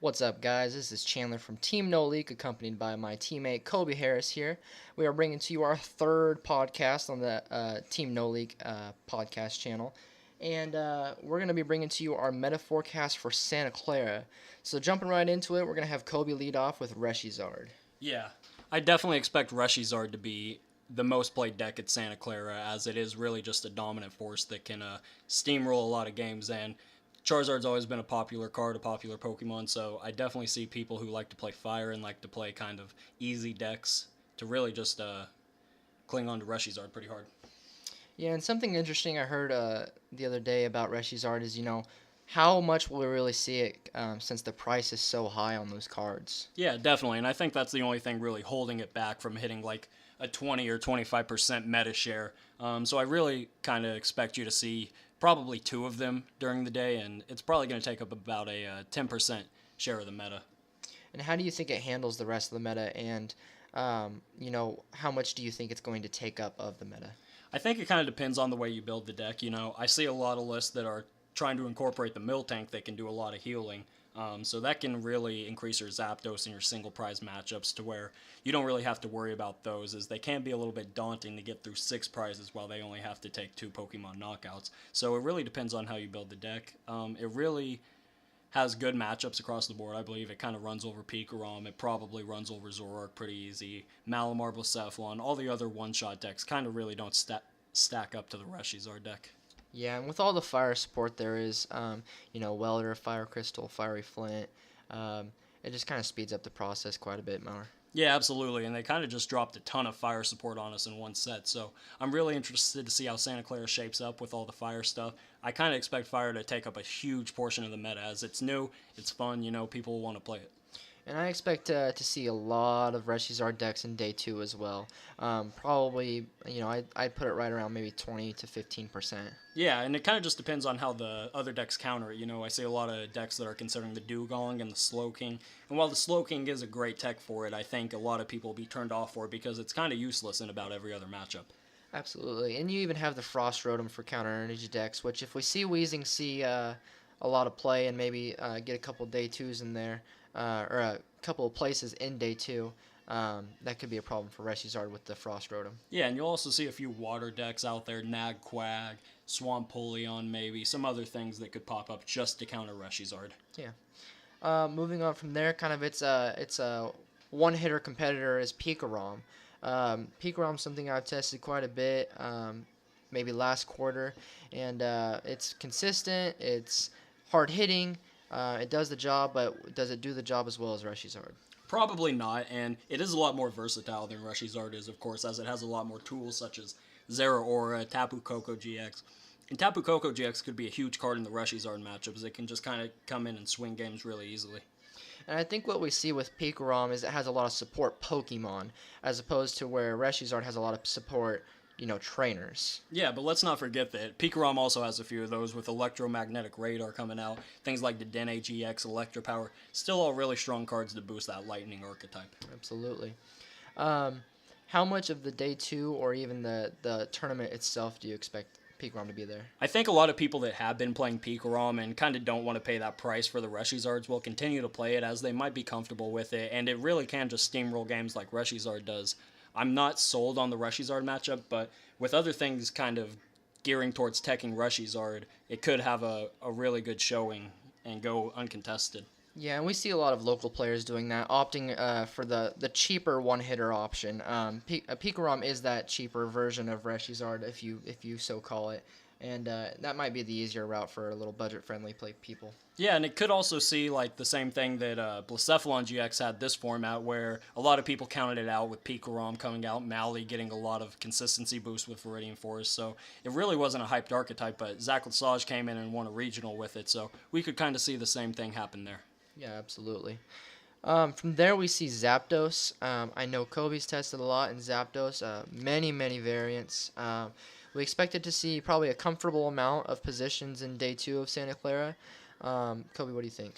What's up, guys? This is Chandler from Team No Leek, accompanied by my teammate Kobe Harris here. We are bringing to you our third podcast on the Team No Leek podcast channel. And we're going to be bringing to you our meta forecast for Santa Clara. So, jumping right into it, we're going to have Kobe lead off with Reshizard. Yeah, I definitely expect Reshizard to be the most played deck at Santa Clara, as it is really just a dominant force that can steamroll a lot of games. And Charizard's always been a popular card, a popular Pokemon, so I definitely see people who like to play Fire and like to play kind of easy decks to really just cling on to Reshizard pretty hard. Yeah, and something interesting I heard the other day about Reshizard is, how much will we really see it since the price is so high on those cards? Yeah, definitely, and I think that's the only thing really holding it back from hitting like a 20 or 25% meta share. So I really kind of expect you to see probably two of them during the day, and it's probably going to take up about a 10% share of the meta. And how do you think it handles the rest of the meta? And, how much do you think it's going to take up of the meta? I think it kind of depends on the way you build the deck. I see a lot of lists that are trying to incorporate the mill tank that can do a lot of healing. So that can really increase your Zapdos and your single prize matchups to where you don't really have to worry about those, as they can be a little bit daunting to get through 6 prizes while they only have to take 2 Pokemon knockouts. So it really depends on how you build the deck. It really has good matchups across the board. I believe it kind of runs over Pikarom. It probably runs over Zoroark pretty easy. Malamar, Blacephalon, all the other one-shot decks kind of really don't stack up to the Reshizard deck. Yeah, and with all the fire support there is, Welder, Fire Crystal, Fiery Flint, it just kind of speeds up the process quite a bit more. Yeah, absolutely, and they kind of just dropped a ton of fire support on us in one set, so I'm really interested to see how Santa Clara shapes up with all the fire stuff. I kind of expect fire to take up a huge portion of the meta, as it's new, it's fun, people want to play it. And I expect to see a lot of Reshizard decks in day 2 as well. Probably, I'd put it right around maybe 20 to 15%. Yeah, and it kind of just depends on how the other decks counter it. I see a lot of decks that are considering the Dugong and the Slowking. And while the Slowking is a great tech for it, I think a lot of people will be turned off for it because it's kind of useless in about every other matchup. Absolutely. And you even have the Frost Rotom for counter energy decks, which if we see Weezing see a lot of play and maybe get a couple day 2s in there, or a couple of places in day 2, that could be a problem for Reshizard with the Frost Rotom. Yeah, and you'll also see a few water decks out there, Nagquag, Swampolion maybe, some other things that could pop up just to counter Reshizard. Yeah. Moving on from there, kind of it's a one-hitter competitor is Pikarom. Pikarom's something I've tested quite a bit, maybe last quarter, and it's consistent, it's hard-hitting, it does the job, but does it do the job as well as Reshizard? Probably not, and it is a lot more versatile than Reshizard is, of course, as it has a lot more tools such as Zeraora, Tapu Koko GX. And Tapu Koko GX could be a huge card in the Reshizard matchups. It can just kind of come in and swing games really easily. And I think what we see with Pikarom is it has a lot of support Pokemon, as opposed to where Reshizard has a lot of support, trainers. Yeah, but let's not forget that Pikarom also has a few of those with Electromagnetic Radar coming out. Things like the Dene GX, Electropower, still all really strong cards to boost that Lightning archetype. Absolutely. How much of the day 2 or even the tournament itself do you expect Pikarom to be there? I think a lot of people that have been playing Pikarom and kind of don't want to pay that price for the Reshizards will continue to play it, as they might be comfortable with it, and it really can just steamroll games like Reshizard does. I'm not sold on the Reshizard matchup, but with other things kind of gearing towards teching Reshizard, it could have a really good showing and go uncontested. Yeah, and we see a lot of local players doing that, opting for the cheaper one-hitter option. Pikarom is that cheaper version of Reshizard, if you so call it, and that might be the easier route for a little budget-friendly people. Yeah, and it could also see like the same thing that Blacephalon GX had this format, where a lot of people counted it out with Pikarom coming out, Mally getting a lot of consistency boost with Viridian Forest, so it really wasn't a hyped archetype, but Zach Lesage came in and won a regional with it, so we could kind of see the same thing happen there. Yeah, absolutely. From there, we see Zapdos. I know Kobe's tested a lot in Zapdos, many variants. We expected to see probably a comfortable amount of positions in day 2 of Santa Clara. Kobe, what do you think?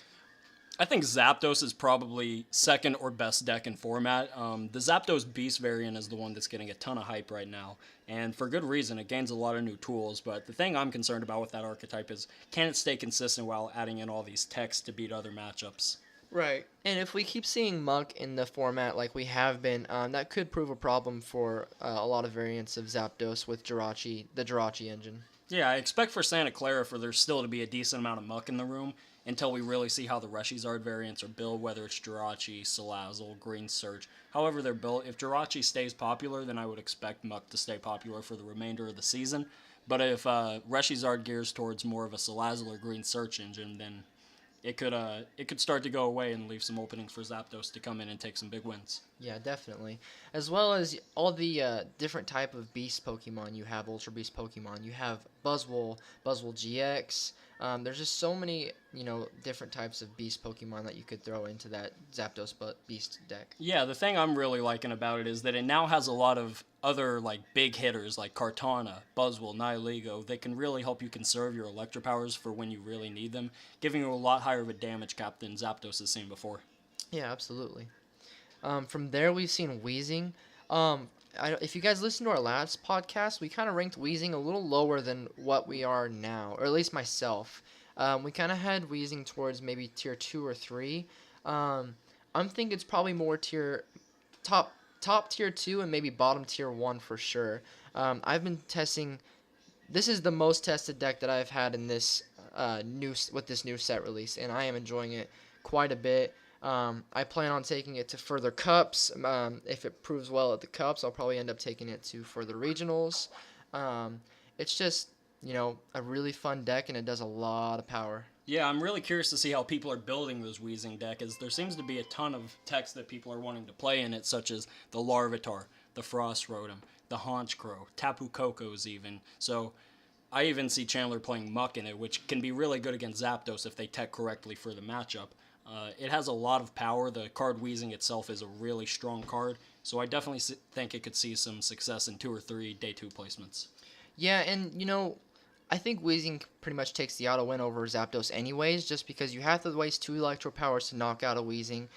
I think Zapdos is probably second or best deck in format. The Zapdos Beast variant is the one that's getting a ton of hype right now, and for good reason. It gains a lot of new tools, but the thing I'm concerned about with that archetype is, can it stay consistent while adding in all these techs to beat other matchups? Right. And if we keep seeing Muck in the format like we have been, that could prove a problem for a lot of variants of Zapdos with the Jirachi engine. Yeah, I expect for Santa Clara for there still to be a decent amount of muck in the room until we really see how the Reshizard variants are built, whether it's Jirachi, Salazzle, Green Surge, however they're built. If Jirachi stays popular, then I would expect muck to stay popular for the remainder of the season. But if Reshizard gears towards more of a Salazzle or Green Search engine, then it could start to go away and leave some openings for Zapdos to come in and take some big wins. Yeah, definitely. As well as all the different type of beast Pokemon you have, Ultra Beast Pokemon. You have Buzzwole, Buzzwole GX. There's just so many, different types of beast Pokemon that you could throw into that Zapdos Beast deck. Yeah, the thing I'm really liking about it is that it now has a lot of other like big hitters like Kartana, Buzzwole, Nihilego. They can really help you conserve your Electro powers for when you really need them, giving you a lot higher of a damage cap than Zapdos has seen before. Yeah, absolutely. From there, we've seen Weezing. If you guys listen to our last podcast, we kind of ranked Weezing a little lower than what we are now, or at least myself. We kind of had Weezing towards maybe tier 2 or 3. I'm thinking it's probably more top tier 2 and maybe bottom tier 1 for sure. I've been testing. This is the most tested deck that I've had in this with this new set release, and I am enjoying it quite a bit. I plan on taking it to further cups. If it proves well at the cups, I'll probably end up taking it to further regionals. It's just, a really fun deck, and it does a lot of power. Yeah, I'm really curious to see how people are building this Weezing deck, as there seems to be a ton of techs that people are wanting to play in it, such as the Larvitar, the Frost Rotom, the Honchkrow, Tapu Kokos even. So I even see Chandler playing Muck in it, which can be really good against Zapdos if they tech correctly for the matchup. It has a lot of power. The card Weezing itself is a really strong card, so I definitely think it could see some success in 2 or 3 day 2 placements. Yeah, and I think Weezing pretty much takes the auto win over Zapdos anyways, just because you have to waste 2 Electro Powers to knock out a Weezing.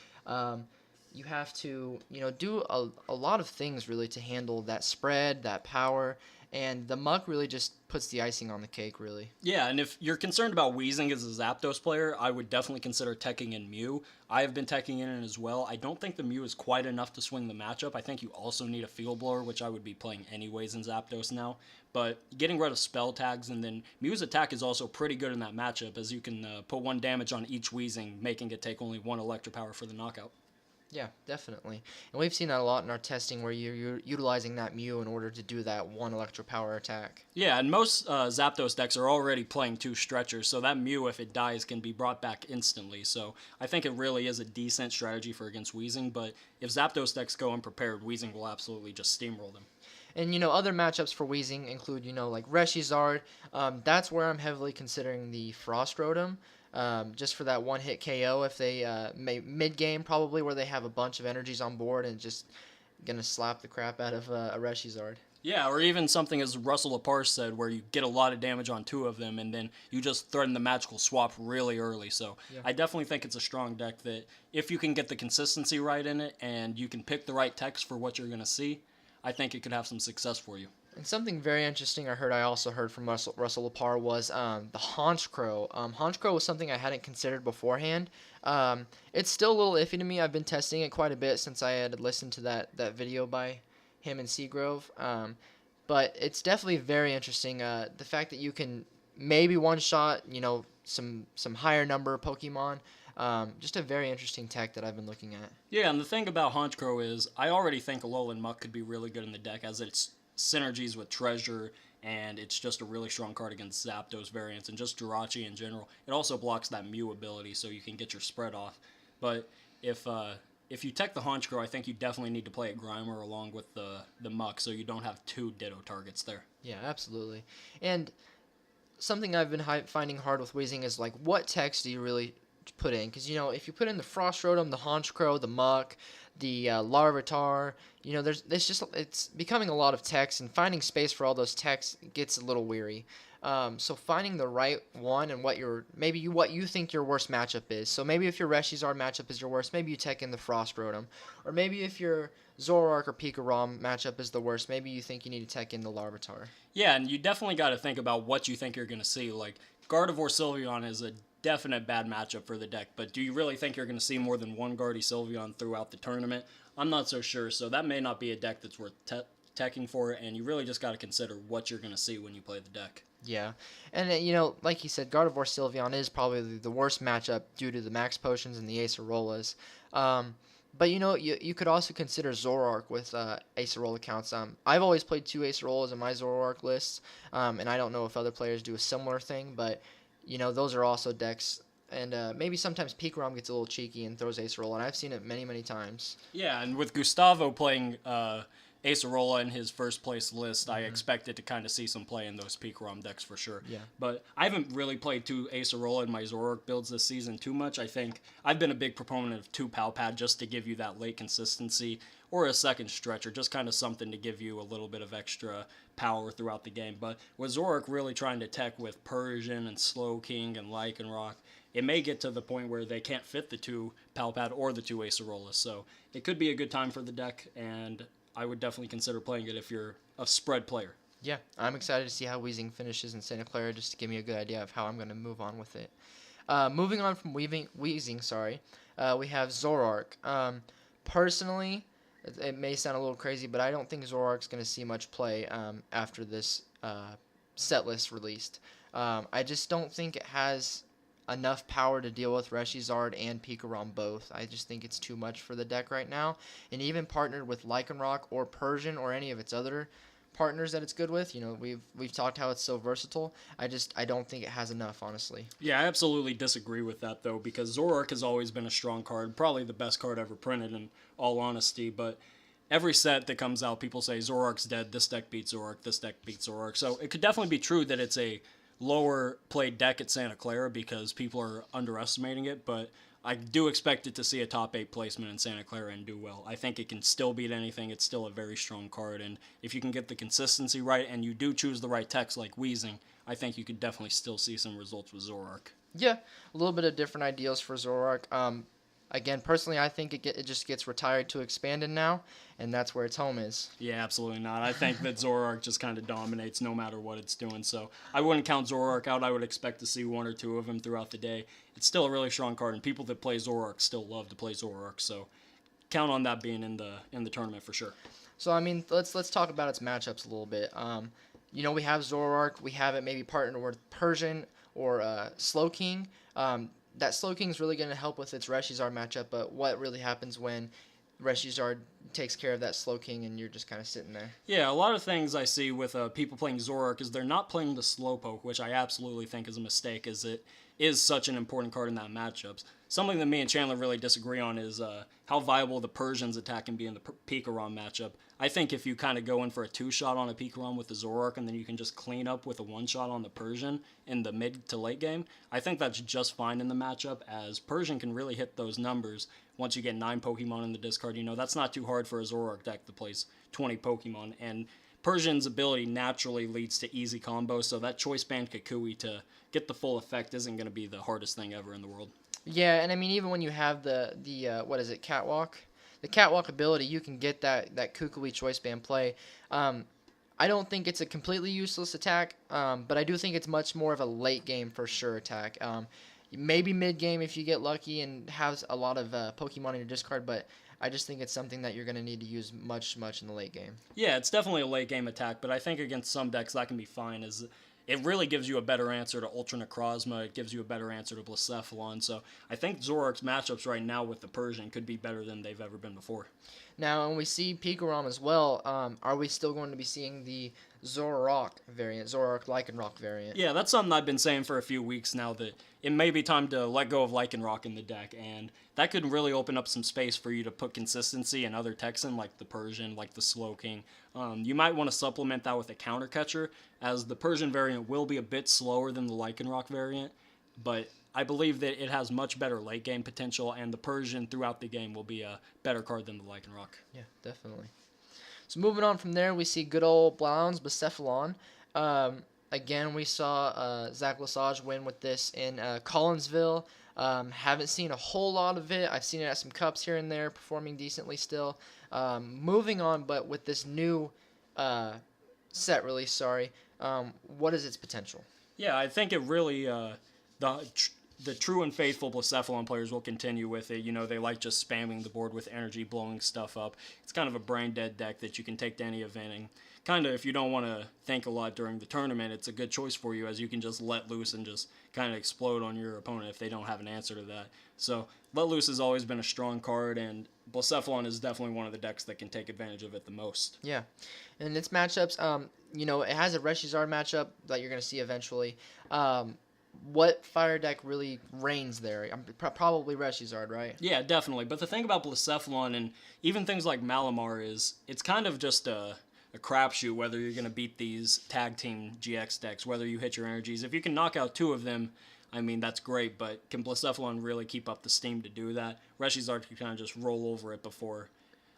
You have to, do a lot of things really to handle that spread, that power, and the Muck really just puts the icing on the cake, really. Yeah, and if you're concerned about Weezing as a Zapdos player, I would definitely consider teching in Mew. I have been teching in it as well. I don't think the Mew is quite enough to swing the matchup. I think you also need a Field Blower, which I would be playing anyways in Zapdos now. But getting rid of spell tags, and then Mew's attack is also pretty good in that matchup, as you can put 1 damage on each Weezing, making it take only 1 Electro Power for the knockout. Yeah, definitely. And we've seen that a lot in our testing where you're utilizing that Mew in order to do that 1 Electro Power attack. Yeah, and most Zapdos decks are already playing 2 stretchers, so that Mew, if it dies, can be brought back instantly. So I think it really is a decent strategy for against Weezing, but if Zapdos decks go unprepared, Weezing will absolutely just steamroll them. And, other matchups for Weezing include, like Reshizard. That's where I'm heavily considering the Frost Rotom. Just for that 1-hit KO if they mid-game probably, where they have a bunch of energies on board and just gonna slap the crap out of a Reshizard. Yeah, or even something as Russell Lepar said, where you get a lot of damage on 2 of them and then you just threaten the magical swap really early. So yeah. I definitely think it's a strong deck that if you can get the consistency right in it and you can pick the right text for what you're going to see, I think it could have some success for you. And something very interesting I also heard from Russell Lepar was the Honchkrow. Honchkrow was something I hadn't considered beforehand. It's still a little iffy to me. I've been testing it quite a bit since I had listened to that video by him and Seagrove. But it's definitely very interesting. The fact that you can maybe one-shot, some higher number of Pokemon. Just a very interesting tech that I've been looking at. Yeah, and the thing about Honchkrow is I already think Alolan Muck could be really good in the deck, as it's synergies with Treasure, and it's just a really strong card against Zapdos variants and just Jirachi in general. It also blocks that Mew ability, so you can get your spread off. But if you tech the Honchkrow, I think you definitely need to play a Grimer along with the Muck, so you don't have 2 Ditto targets there. Yeah, absolutely. And something I've been finding hard with Weezing is, like, what text do you really put in? Because, if you put in the Frost Rotom, the Honchkrow, the Muck, the Larvitar, it's becoming a lot of text, and finding space for all those texts gets a little weary. So finding the right one and what you think your worst matchup is. So maybe if your Reshizard matchup is your worst, maybe you tech in the Frost Rotom. Or maybe if your Zoroark or Pikarom matchup is the worst, maybe you think you need to tech in the Larvitar. Yeah, and you definitely got to think about what you think you're going to see. Like, Gardevoir Sylveon is a definite bad matchup for the deck. But do you really think you're going to see more than one Guardy Sylveon throughout the tournament? I'm not so sure. So that may not be a deck that's worth teching for, and you really just got to consider what you're going to see when you play the deck. Yeah, and like you said, Gardevoir Sylveon is probably the worst matchup due to the Max Potions and the Acerolas. But you could also consider Zoroark with Acerola counts. I've always played 2 Acerolas in my Zoroark lists, and I don't know if other players do a similar thing, but those are also decks. And maybe sometimes Pikarom gets a little cheeky and throws Acerola, and I've seen it many, many times. Yeah, and with Gustavo playing Acerola in his first place list, I expected to kind of see some play in those Pikarom decks for sure. Yeah. But I haven't really played 2 Acerola in my Zoroark builds this season too much. I think I've been a big proponent of 2 Palpad just to give you that late consistency, or a second stretcher, just kind of something to give you a little bit of extra power throughout the game. But with Zoroark really trying to tech with Persian and Slowking and Lycanroc, it may get to the point where they can't fit the 2 Palpad or the 2 Acerolas. So it could be a good time for the deck, and I would definitely consider playing it if you're a spread player. Yeah, I'm excited to see how Weezing finishes in Santa Clara, just to give me a good idea of how I'm going to move on with it. Moving on from Weezing, we have Zoroark. Personally, it may sound a little crazy, but I don't think Zoroark's going to see much play after this set list released. I just don't think it has enough power to deal with Reshizard and Pikarom both. I just think it's too much for the deck right now. And even partnered with Lycanroc or Persian or any of its other partners that it's good with, we've talked how it's so versatile. I don't think it has enough, honestly. Yeah, I absolutely disagree with that though, because Zoroark has always been a strong card, probably the best card ever printed in all honesty, but every set that comes out, people say Zoroark's dead, this deck beats Zoroark, this deck beats Zoroark. So it could definitely be true that it's a lower played deck at Santa Clara because people are underestimating it, but I do expect it to see a top 8 placement in Santa Clara and do well. I think it can still beat anything. It's still a very strong card, and if you can get the consistency right and you do choose the right techs like Weezing, I think you could definitely still see some results with Zoroark. Yeah, a little bit of different ideals for Zoroark. Again, personally, I think it just gets retired to Expanded now, and that's where its home is. Yeah, absolutely not. I think that Zoroark just kind of dominates no matter what it's doing, so I wouldn't count Zoroark out. I would expect to see 1 or 2 of them throughout the day. It's still a really strong card, and people that play Zoroark still love to play Zoroark, so count on that being in the tournament for sure. So, I mean, let's talk about its matchups a little bit. We have Zoroark. We have it maybe partnered with Persian or Slowking. That Slowking is really going to help with its Reshizard matchup, but what really happens when Reshizard takes care of that Slowking and you're just kind of sitting there? Yeah, a lot of things I see with people playing Zoroark is they're not playing the Slowpoke, which I absolutely think is a mistake, as it is such an important card in that matchup. Something that me and Chandler really disagree on is how viable the Persian's attack can be in the Pikarom matchup. I think if you kind of go in for a 2-shot on a Pikarom with the Zoroark and then you can just clean up with a 1-shot on the Persian in the mid to late game, I think that's just fine in the matchup, as Persian can really hit those numbers once you get 9 Pokemon in the discard. That's not too hard for a Zoroark deck to place 20 Pokemon, and Persian's ability naturally leads to easy combos, so that Choice Band Kukui to get the full effect isn't going to be the hardest thing ever in the world. Yeah, and I mean, even when you have the Catwalk? The Catwalk ability, you can get that Kukui Choice Band play. I don't think it's a completely useless attack, but I do think it's much more of a late game for sure attack. Maybe mid game if you get lucky and have a lot of Pokemon in your discard, but I just think it's something that you're going to need to use much in the late game. Yeah, it's definitely a late game attack, but I think against some decks that can be fine, as it really gives you a better answer to Ultra Necrozma. It gives you a better answer to Blacephalon. So I think Zoroark's matchups right now with the Persian could be better than they've ever been before. Now, when we see Pikarom as well, are we still going to be seeing the Zoroark variant, Zoroark Lycanroc variant? Yeah, that's something I've been saying for a few weeks now, that it may be time to let go of Lycanroc in the deck, and that could really open up some space for you to put consistency in other techs in, like the Persian, like the Slowking. You might want to supplement that with a counter catcher, as the Persian variant will be a bit slower than the Lycanroc variant, but I believe that it has much better late game potential, and the Persian throughout the game will be a better card than the Lycanroc. Yeah, definitely. So moving on from there, we see good old Blounds Blacephalon. Again, we saw Zach Lesage win with this in Collinsville. Haven't seen a whole lot of it. I've seen it at some cups here and there, performing decently still. Moving on, but with this new set release, what is its potential? Yeah, I think it really the true and faithful Blacephalon players will continue with it. You know, they like just spamming the board with energy, blowing stuff up. It's kind of a brain dead deck that you can take to any event. And kind of, if you don't want to think a lot during the tournament, it's a good choice for you, as you can just let loose and just kind of explode on your opponent if they don't have an answer to that. So let loose has always been a strong card, and Blacephalon is definitely one of the decks that can take advantage of it the most. Yeah, and its matchups, you know, it has a Reshizard matchup that you're going to see eventually. What fire deck really reigns there? Probably Reshizard, right? Yeah, definitely. But the thing about Blacephalon and even things like Malamar is it's kind of just a crapshoot whether you're going to beat these tag team GX decks, whether you hit your energies. If you can knock out 2 of them, I mean, that's great, but can Blacephalon really keep up the steam to do that? Reshizard can kind of just roll over it before.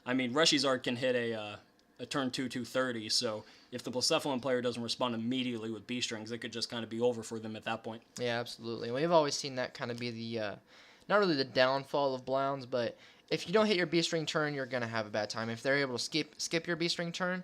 I mean, Reshizard can hit a turn 2 230, so if the Blacephalon player doesn't respond immediately with B-strings, it could just kind of be over for them at that point. Yeah, absolutely. We've always seen that kind of be the, not really the downfall of Blounds, but if you don't hit your B-string turn, you're going to have a bad time. If they're able to skip your B-string turn,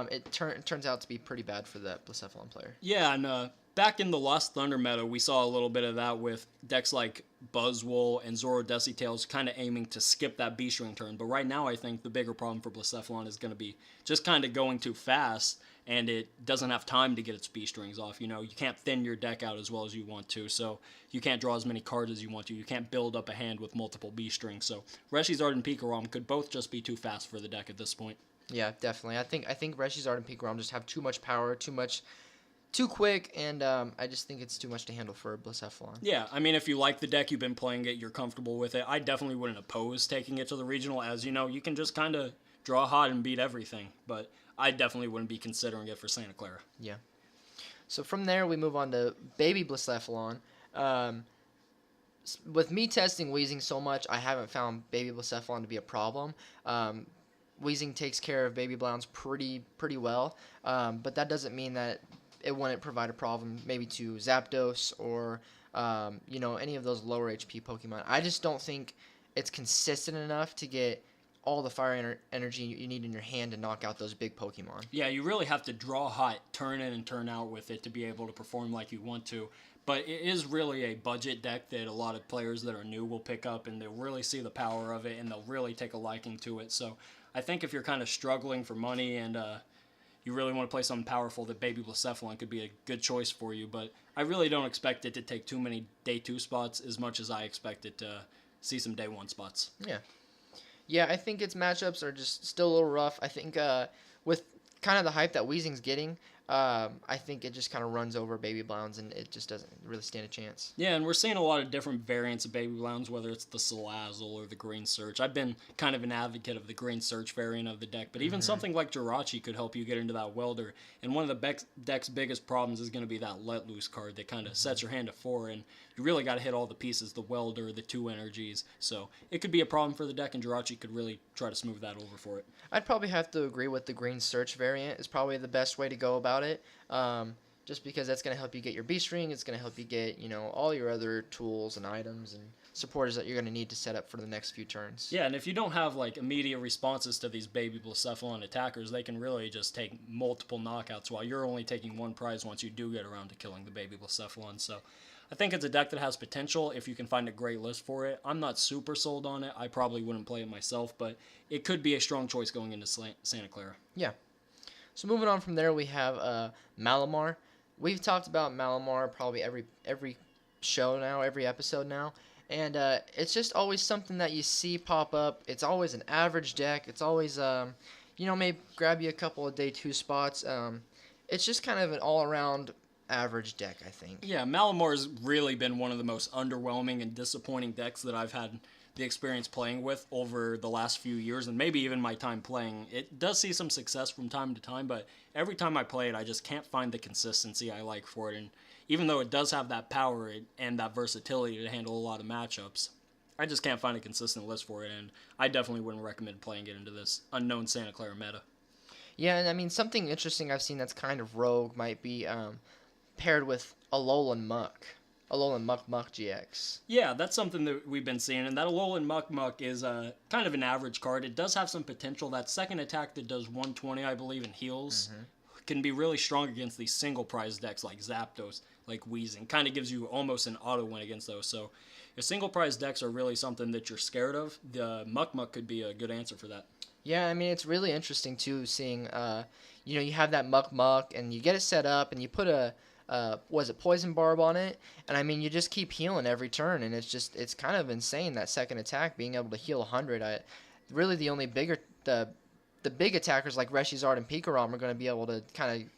it turns out to be pretty bad for the Blacephalon player. Yeah, and back in the Lost Thunder meta, we saw a little bit of that with decks like Buzzwole and Zoro Tails kind of aiming to skip that B-string turn. But right now, I think the bigger problem for Blacephalon is going to be just kind of going too fast, and it doesn't have time to get its B-strings off. You know, you can't thin your deck out as well as you want to, so you can't draw as many cards as you want to. You can't build up a hand with multiple B-strings. So Reshizard and Pikarom could both just be too fast for the deck at this point. Yeah, definitely. I think Reshizard and Pikarom just have too much power, too quick, and I just think it's too much to handle for Blacephalon. Yeah, I mean, if you like the deck, you've been playing it, you're comfortable with it, I definitely wouldn't oppose taking it to the regional, as, you know, you can just kind of draw hot and beat everything, but I definitely wouldn't be considering it for Santa Clara. Yeah. So from there, we move on to Baby Blacephalon. With me testing Weezing so much, I haven't found Baby Blacephalon to be a problem. Weezing takes care of Baby Blounds pretty well, but that doesn't mean that it wouldn't provide a problem maybe to Zapdos or you know, any of those lower HP Pokemon. I just don't think it's consistent enough to get all the fire energy you need in your hand to knock out those big Pokemon. Yeah, you really have to draw hot, turn in and turn out with it to be able to perform like you want to. But it is really a budget deck that a lot of players that are new will pick up, and they'll really see the power of it, and they'll really take a liking to it. So I think if you're kind of struggling for money and you really want to play something powerful, that Baby Blacephalon could be a good choice for you. But I really don't expect it to take too many Day 2 spots as much as I expect it to see some Day 1 spots. Yeah, I think its matchups are just still a little rough. I think with kind of the hype that Weezing's getting, I think it just kind of runs over Baby Blounds, and it just doesn't really stand a chance. Yeah, and we're seeing a lot of different variants of Baby Blounds, whether it's the Salazzle or the Green Search. I've been kind of an advocate of the Green Search variant of the deck, but even something like Jirachi could help you get into that Welder. And one of the deck's biggest problems is going to be that Let Loose card that kind of sets your hand to 4, and you really got to hit all the pieces, the Welder, the 2 energies. So it could be a problem for the deck, and Jirachi could really try to smooth that over for it. I'd probably have to agree with the Green Search variant is probably the best way to go about it. Just because that's going to help you get your B-string, it's going to help you get, you know, all your other tools and items and supporters that you're going to need to set up for the next few turns. Yeah, and if you don't have, like, immediate responses to these Baby Blacephalon attackers, they can really just take multiple knockouts while you're only taking 1 prize once you do get around to killing the Baby Blacephalon. So I think it's a deck that has potential if you can find a great list for it. I'm not super sold on it. I probably wouldn't play it myself, but it could be a strong choice going into Santa Clara. Yeah. So moving on from there, we have Malamar. We've talked about Malamar probably every show now, every episode now, and it's just always something that you see pop up. It's always an average deck. It's always, you know, maybe grab you a couple of Day 2 spots. It's just kind of an all-around average deck, I think. Yeah, Malamar's really been one of the most underwhelming and disappointing decks that I've had the experience playing with over the last few years, and maybe even my time playing. It does see some success from time to time, but every time I play it, I just can't find the consistency I like for it. And even though it does have that power and that versatility to handle a lot of matchups, I just can't find a consistent list for it, and I definitely wouldn't recommend playing it into this unknown Santa Clara meta. Yeah, and I mean, something interesting I've seen that's kind of rogue might be paired with Alolan Muck. Alolan Muck GX. Yeah, that's something that we've been seeing, and that Alolan Muck is kind of an average card. It does have some potential. That second attack that does 120, I believe, and heals can be really strong against these single prize decks like Zapdos. like Wheezing. Kind of gives you almost an auto win against those. So if single prize decks are really something that you're scared of, the Muck Muck could be a good answer for that. Yeah, I mean, it's really interesting too, seeing you have that Muck Muck and you get it set up and you put a was it Poison Barb on it, and I mean you just keep healing every turn, and it's kind of insane that second attack being able to heal 100. Really the only the big attackers like Reshizard and Pikarom are going to be able to kind of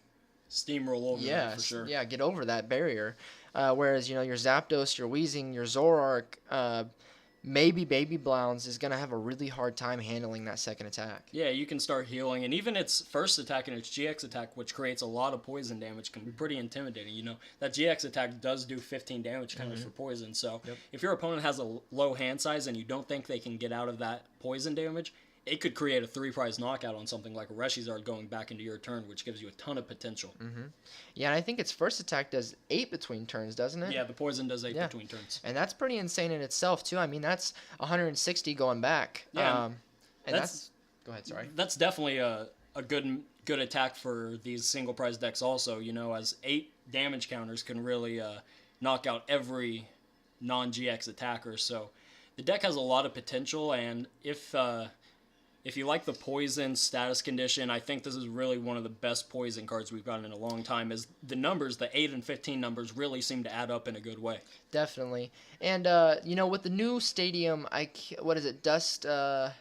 steamroll over that for sure. Yeah, get over that barrier. Whereas your Zapdos, your Weezing, your Zoroark, maybe Baby Blounds is going to have a really hard time handling that second attack. Yeah, you can start healing, and even its first attack and its GX attack, which creates a lot of poison damage, can be pretty intimidating. That GX attack does do 15 damage counters for poison, so if your opponent has a low hand size and you don't think they can get out of that poison damage, it could create a 3-prize knockout on something like a Reshizard going back into your turn, which gives you a ton of potential. Yeah, and I think its first attack does 8 between turns, doesn't it? Yeah, the poison does 8 between turns. And that's pretty insane in itself, too. I mean, that's 160 going back. Yeah. And that's... Go ahead, sorry. That's definitely a good attack for these single prize decks also, as 8 damage counters can really knock out every non-GX attacker. So the deck has a lot of potential, and if you like the poison status condition, I think this is really one of the best poison cards we've gotten in a long time, as the numbers, the 8 and 15 numbers, really seem to add up in a good way. Definitely. And, with the new stadium, what is it, Dust Island?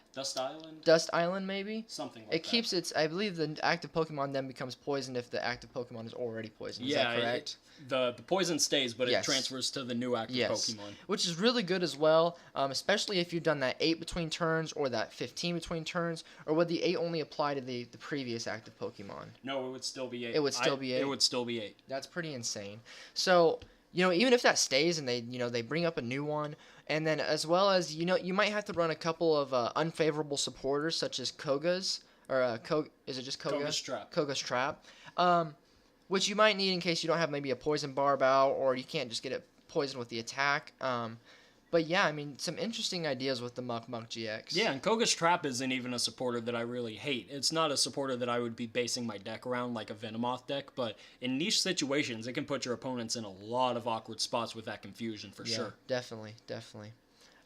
Dust Island, maybe? Something like that. It keeps its, I believe the active Pokemon then becomes poisoned if the active Pokemon is already poisoned. Is that correct? The poison stays, but it transfers to the new active Pokemon. Which is really good as well, especially if you've done that 8 between turns or that 15 between turns, or would the 8 only apply to the previous active Pokemon? No, it would still be 8. It would still be 8? It would still be 8. That's pretty insane. So, even if that stays and they bring up a new one, and then as well as, you might have to run a couple of unfavorable supporters such as Koga's, or is it just Koga? Koga's Trap. Koga's Trap. Which you might need in case you don't have maybe a Poison Barb out, or you can't just get it poisoned with the attack. But yeah, I mean, some interesting ideas with the Muck Muck GX. Yeah, and Koga's Trap isn't even a supporter that I really hate. It's not a supporter that I would be basing my deck around like a Venomoth deck, but in niche situations, it can put your opponents in a lot of awkward spots with that confusion for sure. Definitely.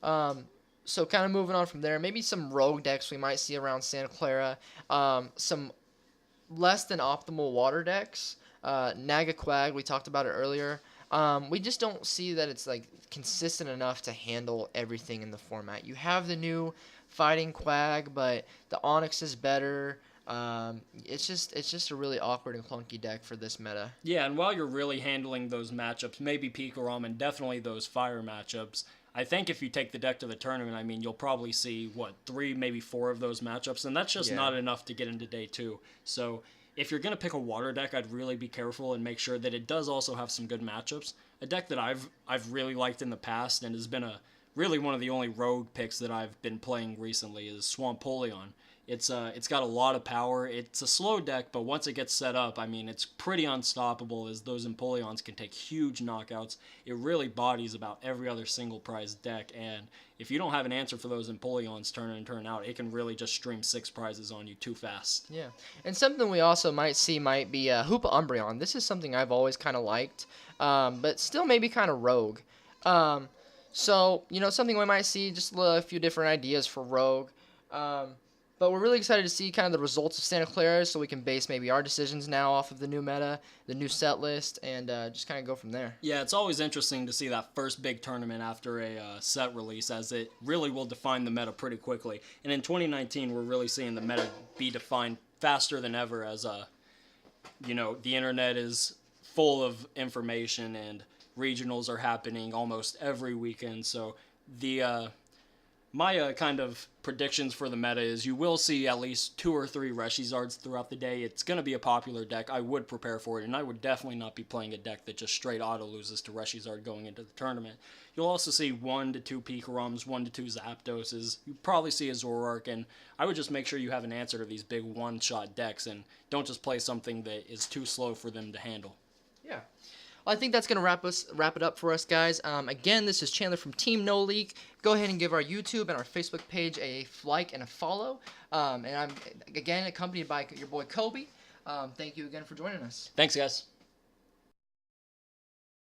So kind of moving on from there, maybe some rogue decks we might see around Santa Clara. Some less than optimal water decks. Nagaquag, we talked about it earlier. We just don't see that it's consistent enough to handle everything in the format. You have the new Fighting Quag, but the Onyx is better. It's just a really awkward and clunky deck for this meta. Yeah, and while you're really handling those matchups, maybe Pikarom and definitely those fire matchups, I think if you take the deck to the tournament, I mean, you'll probably see, 3, maybe 4 of those matchups, and that's just not enough to get into day 2. So if you're going to pick a water deck, I'd really be careful and make sure that it does also have some good matchups. A deck that I've really liked in the past and has been really one of the only rogue picks that I've been playing recently is Swampoleon. It's got a lot of power. It's a slow deck, but once it gets set up, I mean, it's pretty unstoppable as those Empoleons can take huge knockouts. It really bodies about every other single prize deck, and if you don't have an answer for those Empoleons turn in and turn out, it can really just stream 6 prizes on you too fast. Yeah, and something we also might see might be Hoopa Umbreon. This is something I've always kind of liked, but still maybe kind of rogue. So, something we might see, just a few different ideas for rogue. But we're really excited to see kind of the results of Santa Clara, so we can base maybe our decisions now off of the new meta, the new set list, and just kind of go from there. Yeah, it's always interesting to see that first big tournament after a set release, as it really will define the meta pretty quickly. And in 2019, we're really seeing the meta be defined faster than ever, as the internet is full of information and regionals are happening almost every weekend. So my kind of predictions for the meta is you will see at least 2 or 3 Reshizards throughout the day. It's going to be a popular deck. I would prepare for it, and I would definitely not be playing a deck that just straight auto loses to Reshizard going into the tournament. You'll also see 1 to 2 Pikaroms, 1 to 2 Zapdoses. You probably see a Zoroark, and I would just make sure you have an answer to these big one-shot decks, and don't just play something that is too slow for them to handle. Yeah. Well, I think that's going to wrap it up for us, guys. Again, this is Chandler from Team No Leek. Go ahead and give our YouTube and our Facebook page a like and a follow. And I'm, again, accompanied by your boy Kobe. Thank you again for joining us. Thanks, guys.